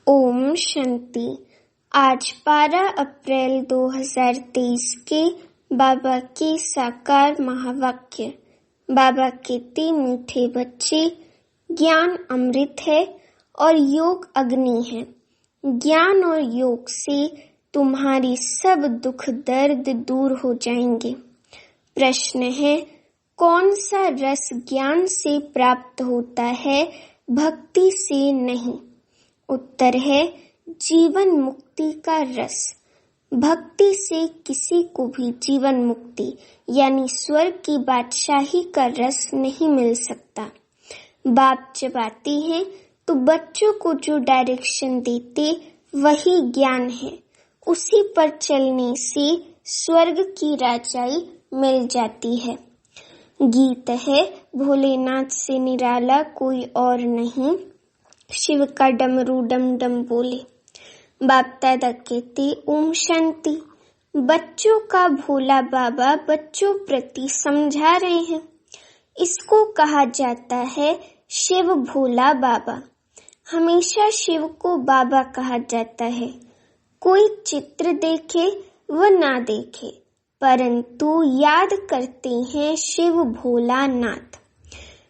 ओम शांति। आज 12 अप्रैल 2023 के बाबा के साकार महावाक्य। बाबा कहते, मीठे बच्चे, ज्ञान अमृत है और योग अग्नि है। ज्ञान और योग से तुम्हारी सब दुख दर्द दूर हो जाएंगे। प्रश्न है, कौन सा रस ज्ञान से प्राप्त होता है, भक्ति से नहीं? उत्तर है, जीवन मुक्ति का रस। भक्ति से किसी को भी जीवन मुक्ति यानी स्वर्ग की बादशाही का रस नहीं मिल सकता। बाप जब आते हैं तो बच्चों को जो डायरेक्शन देते वही ज्ञान है। उसी पर चलने से स्वर्ग की राजाई मिल जाती है। गीत है, भोलेनाथ से निराला कोई और नहीं, शिव का डमरू डम डम बोले। बाप दादा कहते, ओम शांति। बच्चों का भोला बाबा बच्चों प्रति समझा रहे हैं। इसको कहा जाता है शिव भोला बाबा। हमेशा शिव को बाबा कहा जाता है। कोई चित्र देखे व ना देखे, परंतु याद करते हैं शिव भोला नाथ।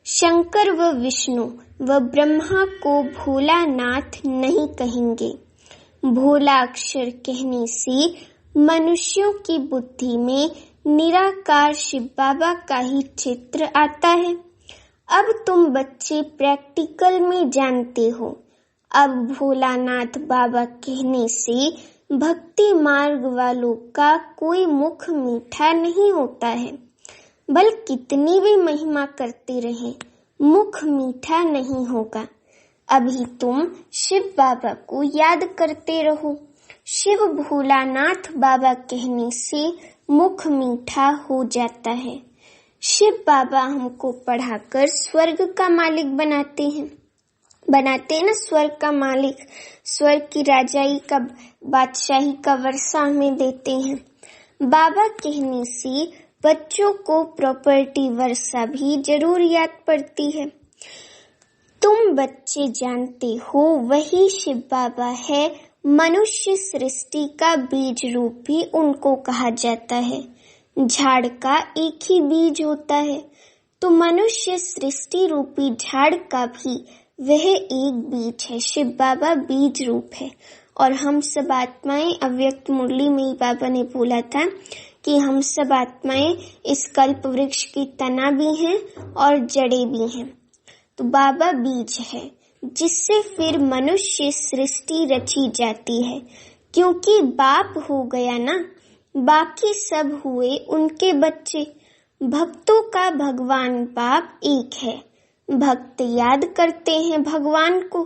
शंकर व विष्णु व ब्रह्मा को भोलानाथ नहीं कहेंगे। भोला अक्षर कहने से मनुष्यों की बुद्धि में निराकार शिव बाबा का ही चित्र आता है। अब तुम बच्चे प्रैक्टिकल में जानते हो। अब भोलानाथ बाबा कहने से भक्ति मार्ग वालों का कोई मुख मीठा नहीं होता है। भले कितनी भी महिमा करते रहे, मुख मीठा नहीं होगा। अभी तुम शिव बाबा को याद करते रहो। शिव भोलानाथ बाबा कहने से मुख मीठा हो जाता है। शिव बाबा हमको पढ़ाकर स्वर्ग का मालिक बनाते हैं ना, स्वर्ग का मालिक, स्वर्ग की राजाई का, बादशाही का वर्षा हमें देते हैं। बाबा कहने से बच्चों को प्रॉपर्टी वर्षा भी जरूर याद पड़ती है। तुम बच्चे जानते हो वही शिव बाबा है। मनुष्य सृष्टि का बीज रूप भी उनको कहा जाता है। झाड़ का एक ही बीज होता है, तो मनुष्य सृष्टि रूपी झाड़ का भी वह एक बीज है। शिव बाबा बीज रूप है और हम सब आत्माएं, अव्यक्त मुरली में ही बाबा ने बोला था कि हम सब आत्माएं इस कल्प वृक्ष की तना भी हैं और जड़ें भी हैं। तो बाबा बीज है जिससे फिर मनुष्य सृष्टि रची जाती है, क्योंकि बाप हो गया ना, बाकी सब हुए उनके बच्चे। भक्तों का भगवान बाप एक है। भक्त याद करते हैं भगवान को,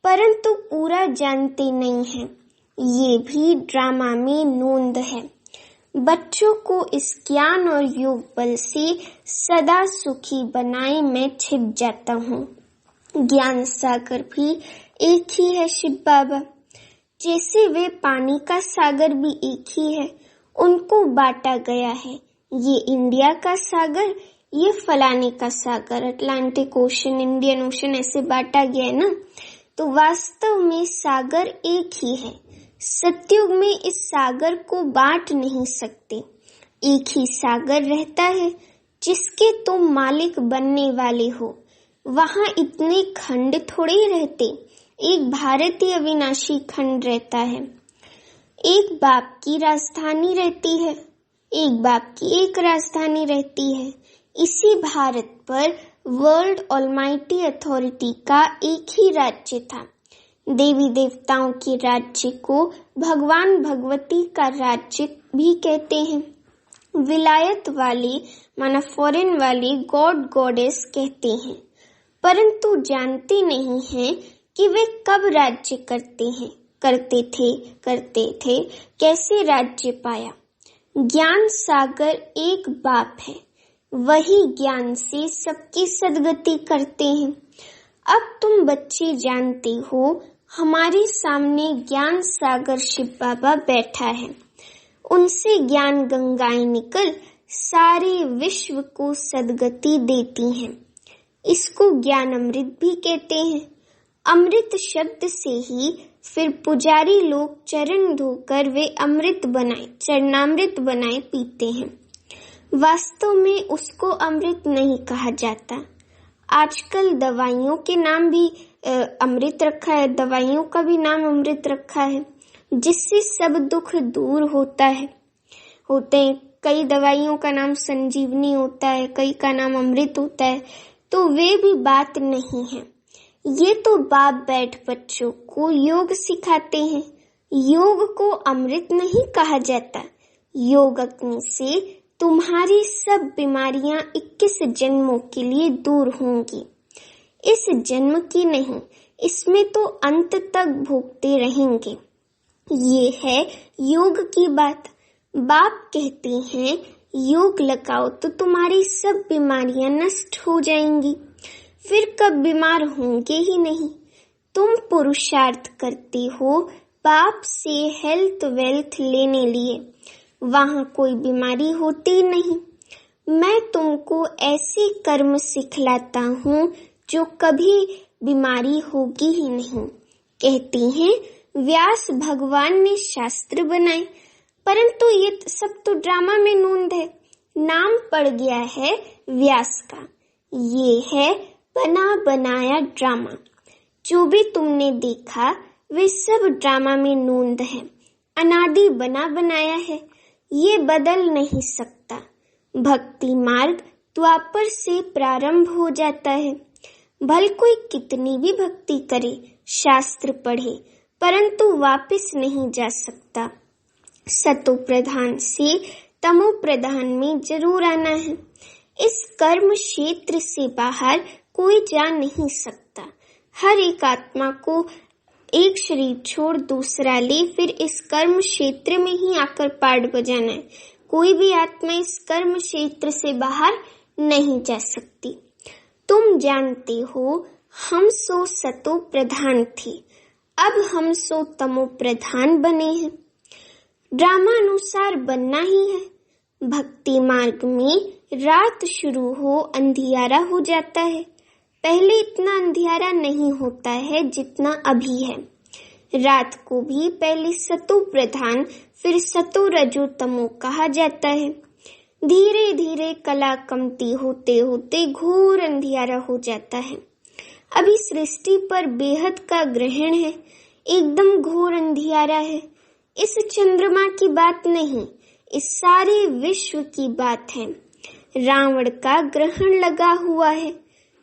परंतु पूरा जानते नहीं हैं। ये भी ड्रामा में नोंद है। बच्चों को इस ज्ञान और योग बल से सदा सुखी बनाए मैं छिप जाता हूँ। ज्ञान सागर भी एक ही है शिव बाबा। जैसे वे पानी का सागर भी एक ही है, उनको बांटा गया है। ये इंडिया का सागर, ये फलाने का सागर, अटलांटिक ओशन, इंडियन ओशन, ऐसे बांटा गया है ना। तो वास्तव में सागर एक ही है। सतयुग में इस सागर को बांट नहीं सकते। एक ही सागर रहता है जिसके तुम मालिक बनने वाले हो। वहाँ इतने खंड थोड़े ही रहते। एक भारत ही अविनाशी खंड रहता है। एक बाप की राजधानी रहती है, एक बाप की एक राजधानी रहती है। इसी भारत पर वर्ल्ड ऑलमाइटी अथॉरिटी का एक ही राज्य था। देवी देवताओं के राज्य को भगवान भगवती का राज्य भी कहते हैं। विलायत वाले माना फॉरेन वाले गॉड गॉडेस कहते हैं, परंतु जानते नहीं हैं कि वे कब राज्य करते थे, कैसे राज्य पाया। ज्ञान सागर एक बाप है, वही ज्ञान से सबकी सदगति करते हैं। अब तुम बच्चे जानते हो, हमारे सामने ज्ञान सागर शिव बाबा बैठा है। उनसे ज्ञान गंगाएं निकल सारे विश्व को सदगति देती हैं। इसको ज्ञान अमृत भी कहते हैं। अमृत शब्द से ही फिर पुजारी लोग चरण धोकर वे चरणामृत बनाए पीते हैं। वास्तव में उसको अमृत नहीं कहा जाता। आजकल दवाइयों के नाम भी अमृत रखा है, दवाइयों का भी नाम अमृत रखा है, जिससे सब दुख दूर होते हैं। कई दवाइयों का नाम संजीवनी होता है, कई का नाम अमृत होता है, तो वे भी बात नहीं है। ये तो बाप बैठ बच्चों को योग सिखाते हैं। योग को अमृत नहीं कहा जाता। योग अग्नि से तुम्हारी सब बीमारियां 21 जन्मों के लिए दूर होंगी। इस जन्म की नहीं, इसमें तो अंत तक भोगते रहेंगे। ये है योग की बात। बाप कहते हैं योग लगाओ तो तुम्हारी सब बीमारियां नष्ट हो जाएंगी, फिर कब बीमार होंगे ही नहीं। तुम पुरुषार्थ करते हो बाप से हेल्थ वेल्थ लेने लिए, वहां कोई बीमारी होती नहीं। मैं तुमको ऐसे कर्म सिखलाता हूँ जो कभी बीमारी होगी ही नहीं। कहते हैं व्यास भगवान ने शास्त्र बनाए, परंतु ये सब तो ड्रामा में नूंद है। नाम पड़ गया है व्यास का। ये है बना बनाया ड्रामा। जो भी तुमने देखा वे सब ड्रामा में नूंद है, अनादि बना बनाया है, ये बदल नहीं सकता। भक्ति मार्ग द्वापर से प्रारंभ हो जाता है। भल कोई कितनी भी भक्ति करे, शास्त्र पढ़े, परंतु वापस नहीं जा सकता। सतो प्रधान से तमो प्रधान में जरूर आना है। इस कर्म क्षेत्र से बाहर कोई जा नहीं सकता। हर एक आत्मा को एक शरीर छोड़ दूसरा ले, फिर इस कर्म क्षेत्र में ही आकर पाठ बजाना है। कोई भी आत्मा इस कर्म क्षेत्र से बाहर नहीं जा सकती। तुम जानते हो हम सो सतो प्रधान थे, अब हम सो तमो प्रधान बने हैं। ड्रामानुसार बनना ही है। भक्ति मार्ग में रात शुरू हो अंधियारा हो जाता है। पहले इतना अंधियारा नहीं होता है जितना अभी है। रात को भी पहले सतो प्रधान फिर सतो रजो तमो कहा जाता है। धीरे धीरे कला कमती होते होते घोर अंधियारा हो जाता है। अभी सृष्टि पर बेहद का ग्रहण है, एकदम घोर अंधियारा है। इस चंद्रमा की बात नहीं, इस सारे विश्व की बात है। रावण का ग्रहण लगा हुआ है।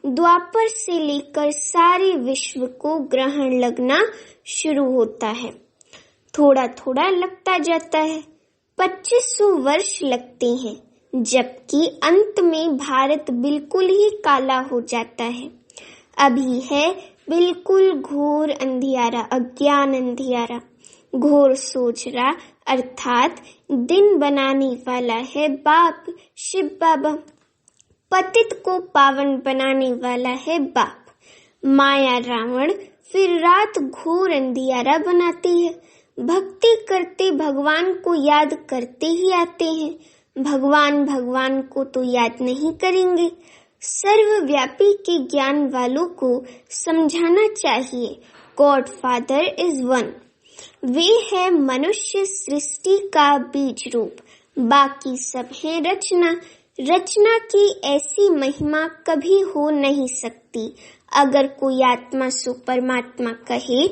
द्वापर से लेकर सारे विश्व को ग्रहण लगना शुरू होता है। थोड़ा थोड़ा लगता जाता है। 2500 वर्ष लगते हैं, जबकि अंत में भारत बिल्कुल ही काला हो जाता है। अभी है बिल्कुल घोर अंधियारा, अज्ञान अंधियारा। घोर सोचरा अर्थात दिन बनाने वाला है बाप शिव बाबा। पतित को पावन बनाने वाला है बाप। माया रावण फिर रात घोर अंधियारा बनाती है। भक्ति करते भगवान को याद करते ही आते हैं। भगवान भगवान को तो याद नहीं करेंगे। सर्वव्यापी के ज्ञान वालों को समझाना चाहिए गॉड फादर इज वन। वे है मनुष्य सृष्टि का बीज रूप, बाकी सब है रचना। रचना की ऐसी महिमा कभी हो नहीं सकती। अगर कोई आत्मा सो परमात्मा कहे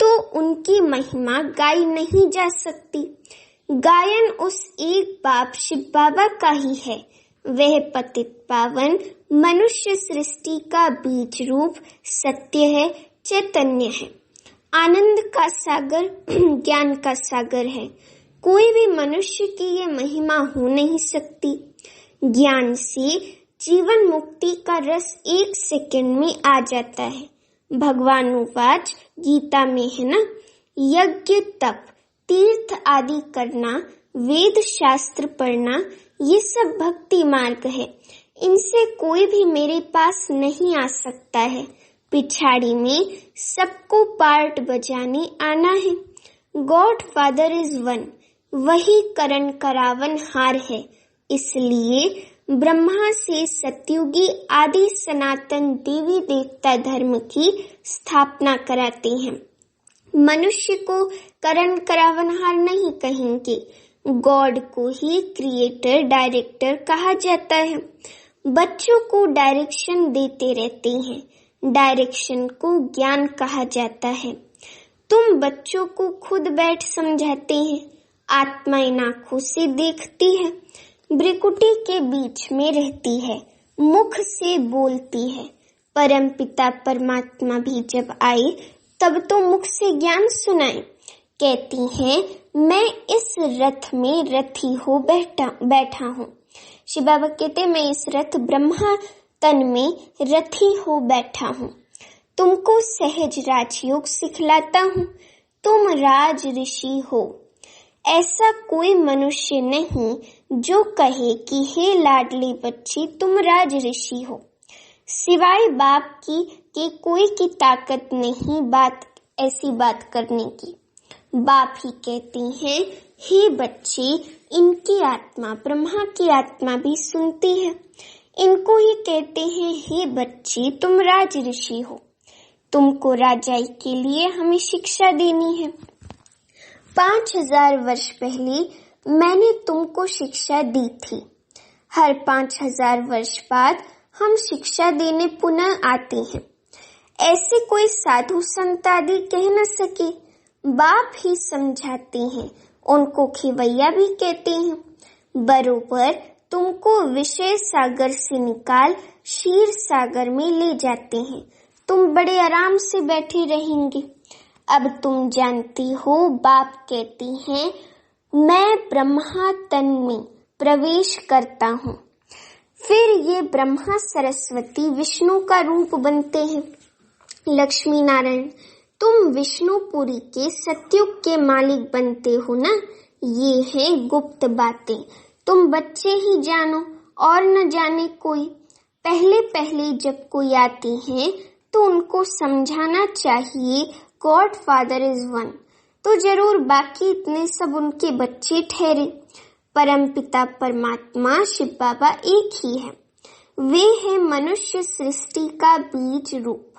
तो उनकी महिमा गाई नहीं जा सकती। गायन उस एक बाप शिव बाबा का ही है। वह पतित पावन मनुष्य सृष्टि का बीज रूप सत्य है, चैतन्य है, आनंद का सागर, ज्ञान का सागर है। कोई भी मनुष्य की ये महिमा हो नहीं सकती। ज्ञान से जीवन मुक्ति का रस 1 सेकंड में आ जाता है। भगवान उवाच गीता में है ना, यज्ञ तप तीर्थ आदि करना, वेद शास्त्र पढ़ना, ये सब भक्ति मार्ग है। इनसे कोई भी मेरे पास नहीं आ सकता है। पिछाड़ी में सबको पार्ट बजाने आना है। गॉड फादर इज वन, वही करण करावन हार है। इसलिए ब्रह्मा से सतयुगी आदि सनातन देवी देवता धर्म की स्थापना कराते हैं। मनुष्य को करण करावनहार नहीं कहेंगे, गॉड को ही क्रिएटर डायरेक्टर कहा जाता है। बच्चों को डायरेक्शन देते रहते हैं, डायरेक्शन को ज्ञान कहा जाता है। तुम बच्चों को खुद बैठ समझाते हैं, आत्मा इन आंखों से देखती है, भ्रिकुटी के बीच में रहती है, मुख से बोलती है। परमपिता परमात्मा भी जब आए तब तो मुख से ज्ञान सुनाए। कहती हैं मैं इस रथ में रथी हो बैठा हूँ। शिव बाबा कहते मैं इस रथ ब्रह्मा तन में रथी हो बैठा हूँ। तुमको सहज राजयोग सिखलाता हूँ, तुम राज ऋषि हो। ऐसा कोई मनुष्य नहीं जो कहे कि हे लाडली बच्ची तुम राज ऋषि हो। सिवाय बाप की के कोई की ताकत नहीं ऐसी बात करने की। बाप ही कहती हैं हे बच्ची, इनकी आत्मा ब्रह्मा की आत्मा भी सुनती है। इनको ही कहते हैं हे बच्ची तुम राज ऋषि हो, तुमको राजाई के लिए हमें शिक्षा देनी है। 5000 वर्ष पहले मैंने तुमको शिक्षा दी थी। हर 5000 वर्ष बाद हम शिक्षा देने पुनः आते हैं। ऐसे कोई साधु संत आदि कह न सके, बाप ही समझाते हैं, उनको खिवैया भी कहते हैं। बरोबर तुमको विषय सागर से निकाल क्षीर सागर में ले जाते हैं, तुम बड़े आराम से बैठे रहेंगे। अब तुम जानती हो, बाप कहती हैं मैं ब्रह्मा तन में प्रवेश करता हूँ। फिर ये ब्रह्मा सरस्वती विष्णु का रूप बनते हैं। लक्ष्मी नारायण तुम विष्णुपुरी के सतयुग के मालिक बनते हो ना। ये है गुप्त बातें, तुम बच्चे ही जानो और न जाने कोई। पहले पहले जब कोई आती है तो उनको समझाना चाहिए गॉड फादर इज वन, तो जरूर बाकी इतने सब उनके बच्चे ठहरे। परमपिता परमात्मा शिव बाबा एक ही है। वे है मनुष्य सृष्टि का बीज रूप,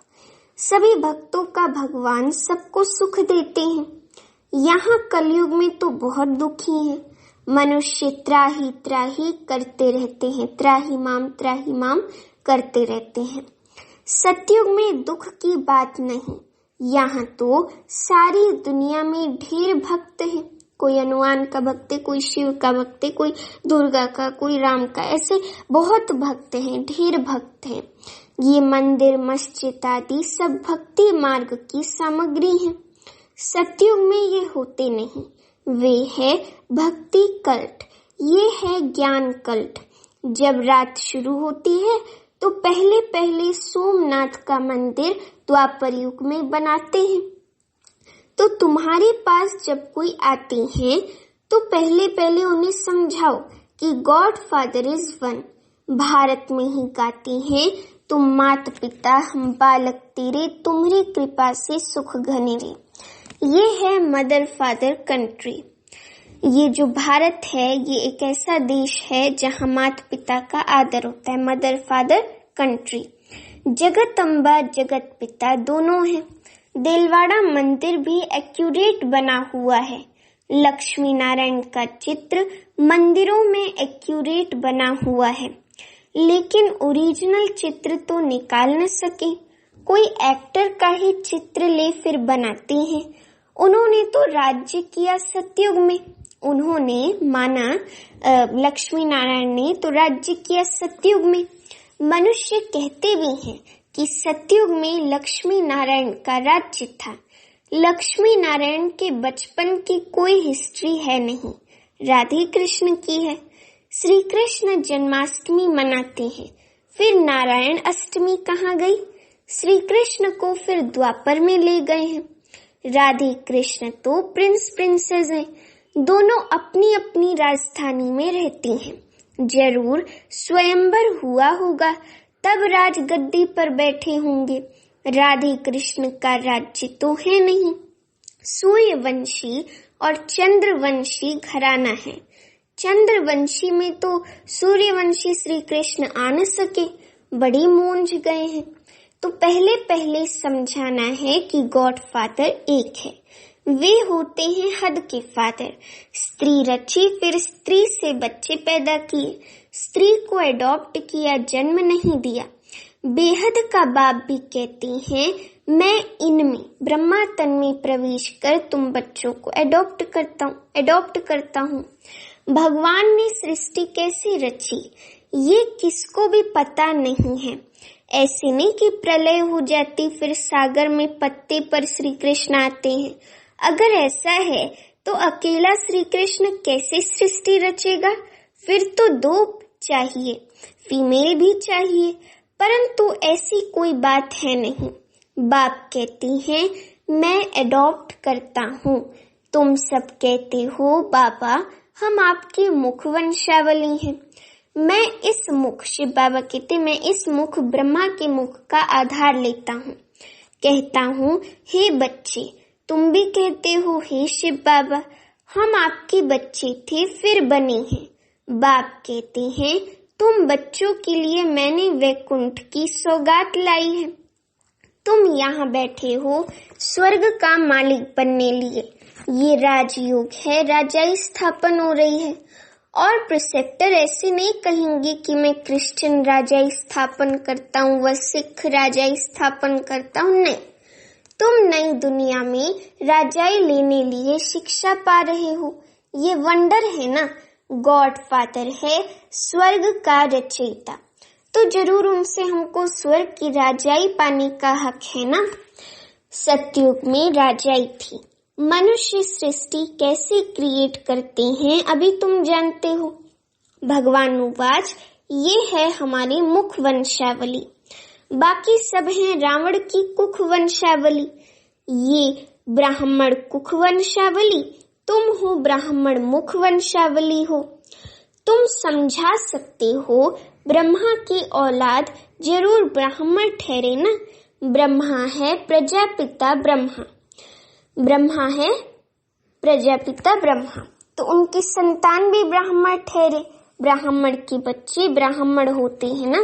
सभी भक्तों का भगवान, सबको सुख देते हैं। यहाँ कलयुग में तो बहुत दुखी है। मनुष्य त्राही त्राही करते रहते हैं, त्राही माम करते रहते हैं। सतयुग में दुख की बात नहीं, यहाँ तो सारी दुनिया में ढेर भक्त है। कोई हनुमान का भक्त है, कोई शिव का भक्त है, कोई दुर्गा का, कोई राम का, ऐसे बहुत भक्त हैं, ढेर भक्त हैं। ये मंदिर मस्जिद आदि सब भक्ति मार्ग की सामग्री है। सतयुग में ये होते नहीं, वे है भक्ति कल्ट, ये है ज्ञान कल्ट। जब रात शुरू होती है तो पहले पहले सोमनाथ का मंदिर द्वापर युग में बनाते हैं। तो तुम्हारे पास जब कोई आते हैं तो पहले पहले उन्हें समझाओ कि God father is one. Bharat में ही गाती हैं तुम मात पिता हम बालक तेरे, तुम्हारी कृपा से सुख घने रे। ये है मदर फादर कंट्री। ये जो भारत है ये एक ऐसा देश है जहाँ माता पिता का आदर होता है। Mother father country. जगत अम्बा जगत पिता दोनों हैं। देलवाड़ा मंदिर भी एक्यूरेट बना हुआ है। लक्ष्मी नारायण का चित्र मंदिरों में एक्यूरेट बना हुआ है, लेकिन ओरिजिनल चित्र तो निकाल न सके। कोई एक्टर का ही चित्र ले फिर बनाते हैं। उन्होंने तो राज्य किया सतयुग में, उन्होंने माना लक्ष्मी नारायण ने तो राज्य किया सतयुग में। मनुष्य कहते भी हैं कि सतयुग में लक्ष्मी नारायण का राज्य था। लक्ष्मी नारायण के बचपन की कोई हिस्ट्री है नहीं, राधे कृष्ण की है। श्री कृष्ण जन्माष्टमी मनाते हैं, फिर नारायण अष्टमी कहाँ गई? श्री कृष्ण को फिर द्वापर में ले गए हैं। राधे कृष्ण तो प्रिंस प्रिंसेस हैं, दोनों अपनी अपनी राजधानी में रहती हैं। जरूर स्वयंवर हुआ होगा, तब राजगद्दी पर बैठे होंगे। राधे कृष्ण का राज्य तो है नहीं। सूर्यवंशी और चंद्रवंशी घराना है। चंद्रवंशी में तो सूर्यवंशी श्री कृष्ण आ न सके, बड़ी मूंझ गए हैं। तो पहले पहले समझाना है कि गॉड फादर एक है, वे होते हैं हद के फादर। स्त्री रची, फिर स्त्री से बच्चे पैदा किए, स्त्री को एडॉप्ट किया, जन्म नहीं दिया। बेहद का बाप भी कहते हैं, मैं इनमें ब्रह्मा तन में प्रवेश कर तुम बच्चों को एडॉप्ट करता हूँ। भगवान ने सृष्टि कैसे रची ये किसको भी पता नहीं है। ऐसे नहीं कि प्रलय हो जाती फिर सागर में पत्ते पर श्री कृष्ण आते हैं। अगर ऐसा है तो अकेला श्री कृष्ण कैसे सृष्टि रचेगा? फिर तो दो चाहिए, फीमेल भी चाहिए, परंतु ऐसी कोई बात है नहीं। बाप कहती हैं, मैं एडॉप्ट करता हूँ। तुम सब कहते हो बाबा हम आपकी मुख वंशावली हैं। मैं इस मुख, शिव बाबा कहते, मैं इस मुख ब्रह्मा के मुख का आधार लेता हूँ। कहता हूँ, हे बच्चे, तुम भी कहते हो हे शिव बाबा हम आपके बच्चे थे फिर बने हैं। बाप कहते हैं, तुम बच्चों के लिए मैंने वैकुंठ की सौगात लाई है। तुम यहाँ बैठे हो स्वर्ग का मालिक बनने लिए। ये राजयोग है, राजाई स्थापन हो रही है। और प्रिसेप्टर ऐसे नहीं कहेंगे कि मैं क्रिश्चियन राजाई स्थापन करता हूँ व सिख राजाई स्थापन करता हूँ। नहीं, तुम नई दुनिया में राजाई लेने लिए शिक्षा पा रहे हो। ये वंडर है ना। गॉड फादर है स्वर्ग का रचयिता, तो जरूर उनसे हमको स्वर्ग की राजाई पाने का हक है ना। सतयुग में राजाई थी। मनुष्य सृष्टि कैसे क्रिएट करते हैं अभी तुम जानते हो। भगवान उवाच, ये है हमारी मुख वंशावली। बाकी सब हैं रावण की कुख वंशावली। ये ब्राह्मण कुख वंशावली, तुम हो ब्राह्मण मुख वंशावली हो। तुम समझा सकते हो ब्रह्मा की औलाद जरूर ब्राह्मण ठहरे ना। ब्रह्मा है प्रजापिता ब्रह्मा, ब्रह्मा है प्रजापिता ब्रह्मा, तो उनकी संतान भी ब्राह्मण ठहरे। ब्राह्मण के बच्चे ब्राह्मण होते हैं ना।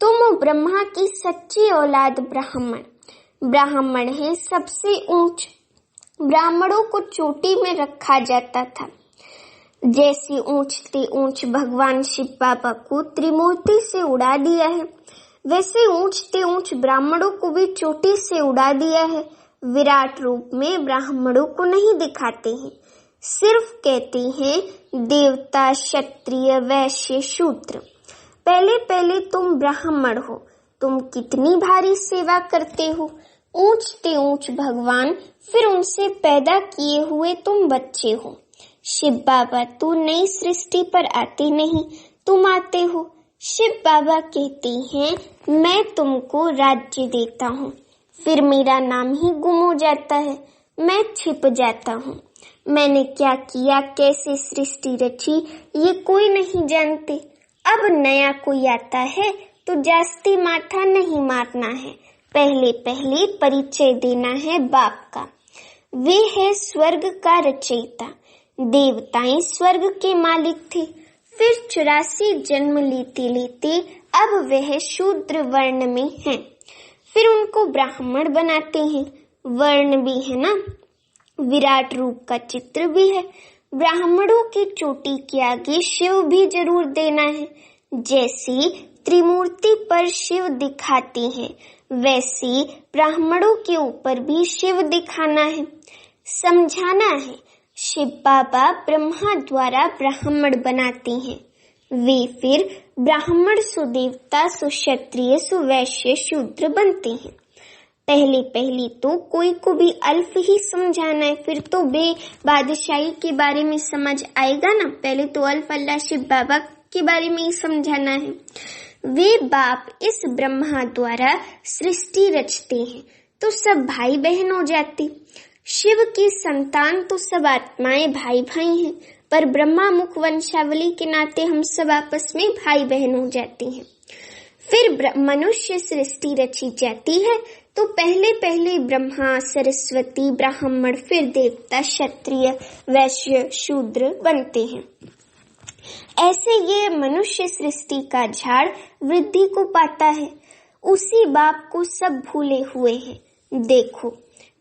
तुम हो ब्रह्मा की सच्ची औलाद ब्राह्मण। ब्राह्मण है सबसे ऊंच। ब्राह्मणों को चोटी में रखा जाता था। जैसे ऊंचते ऊंच भगवान शिव बाबा को त्रिमूर्ति से उड़ा दिया है, वैसे ऊंचते ऊंच ब्राह्मणों को भी चोटी से उड़ा दिया है। विराट रूप में ब्राह्मणों को नहीं दिखाते हैं, सिर्फ कहते हैं देवता, क्षत्रिय, वैश्य, शूद्र। पहले पहले तुम ब्राह्मण हो, तुम कितनी भारी सेवा करते हो। ऊंचते ऊंच भगवान, फिर उनसे पैदा किए हुए तुम बच्चे हो। शिव बाबा तू नई सृष्टि पर आते नहीं, तुम आते हो। शिव बाबा कहते हैं, मैं तुमको राज्य देता हूँ, फिर मेरा नाम ही गुम हो जाता है, मैं छिप जाता हूँ। मैंने क्या किया, कैसे सृष्टि रची, ये कोई नहीं जानते। अब नया कोई आता है तो जास्ती माथा नहीं मारना है, पहले पहले परिचय देना है बाप का। वे है स्वर्ग का रचयिता। देवताएं स्वर्ग के मालिक थे, फिर 84 जन्म लेते लेते अब वह शूद्र वर्ण में हैं। फिर उनको ब्राह्मण बनाते हैं। वर्ण भी है ना, विराट रूप का चित्र भी है। ब्राह्मणों की चोटी के आगे शिव भी जरूर देना है। जैसे त्रिमूर्ति पर शिव दिखाते हैं, वैसे ब्राह्मणों के ऊपर भी शिव दिखाना है, समझाना है। शिव बाबा ब्रह्मा द्वारा ब्राह्मण बनाते हैं। वे फिर ब्राह्मण सुदेवता, सुक्षत्रिय, सुवैश्य, शूद्र बनते हैं। पहले पहले तो कोई को भी अल्फ ही समझाना है, फिर तो बे बादशाही के बारे में समझ आएगा ना। पहले तो अल्फ अल्लाह शिव बाबा के बारे में ही समझाना है। वे बाप इस ब्रह्मा द्वारा सृष्टि रचते हैं तो सब भाई बहन हो जाते। शिव की संतान तो सब आत्माएं भाई भाई हैं, पर ब्रह्मा मुख वंशावली के नाते हम सब आपस में भाई बहन हो जाते हैं। फिर मनुष्य सृष्टि रची जाती है तो पहले पहले ब्रह्मा, सरस्वती, ब्राह्मण, फिर देवता, क्षत्रिय, वैश्य, शूद्र बनते हैं। ऐसे ये मनुष्य सृष्टि का झाड़ वृद्धि को पाता है। उसी बाप को सब भूले हुए हैं। देखो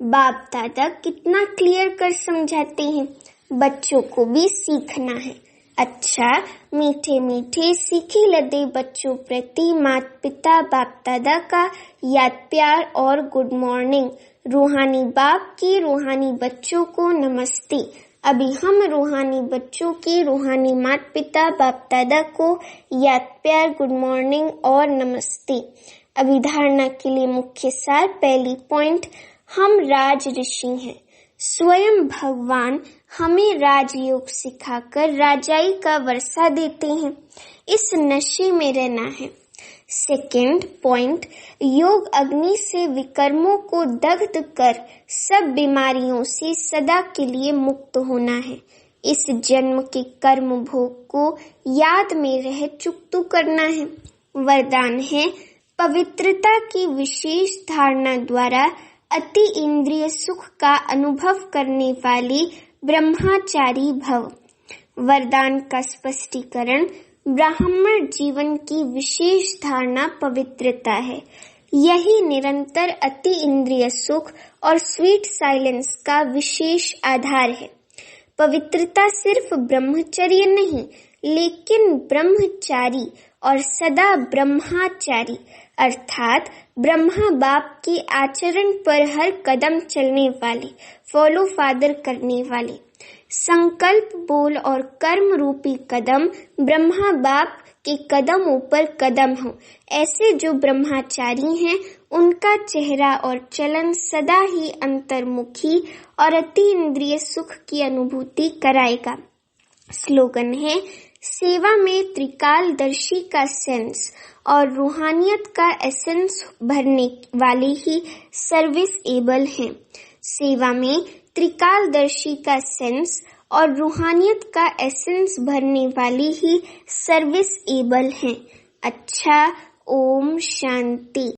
बाप दादा कितना क्लियर कर समझाते हैं। बच्चों को भी सीखना है। अच्छा, मीठे मीठे सीखी लदे बच्चों प्रति माता पिता बाप दादा का याद प्यार और गुड मॉर्निंग। रूहानी बाप की रूहानी बच्चों को नमस्ते। अभी हम रूहानी बच्चों की रूहानी माता पिता बाप दादा को याद प्यार गुड मॉर्निंग और नमस्ते। अभिधारणा के लिए मुख्य सार। पहली पॉइंट, हम राज ऋषि हैं। स्वयं भगवान हमें राजयोग सिखाकर राजाई का वर्षा देते हैं। इस नशे में रहना है। सेकेंड पॉइंट, योग अग्नि से विकर्मों को दग्ध कर सब बीमारियों से सदा के लिए मुक्त होना है। इस जन्म के कर्म भोग को याद में रह चुकतू करना है। वरदान है, पवित्रता की विशेष धारणा द्वारा अति इंद्रिय सुख का अनुभव करने वाली ब्रह्मचारी भव। वरदान का स्पष्टीकरण, ब्राह्मण जीवन की विशेष धारणा पवित्रता है। यही निरंतर अति इंद्रिय सुख और स्वीट साइलेंस का विशेष आधार है। पवित्रता सिर्फ ब्रह्मचर्य नहीं, लेकिन ब्रह्मचारी और सदा ब्रह्मचारी अर्थात ब्रह्मा बाप के आचरण पर हर कदम चलने वाले, फॉलो फादर करने वाले। संकल्प, बोल और कर्म रूपी कदम ब्रह्मा बाप के कदमों पर कदम हो। ऐसे जो ब्रह्मचारी हैं, उनका चेहरा और चलन सदा ही अंतर्मुखी और अति इंद्रिय सुख की अनुभूति कराएगा। स्लोगन है, सेवा में त्रिकालदर्शी का सेंस और रूहानियत का एसेंस भरने वाले ही सर्विस एबल हैं। सेवा में त्रिकालदर्शी का सेंस और रूहानियत का एसेंस भरने वाली ही सर्विस एबल हैं। अच्छा, ओम शांति।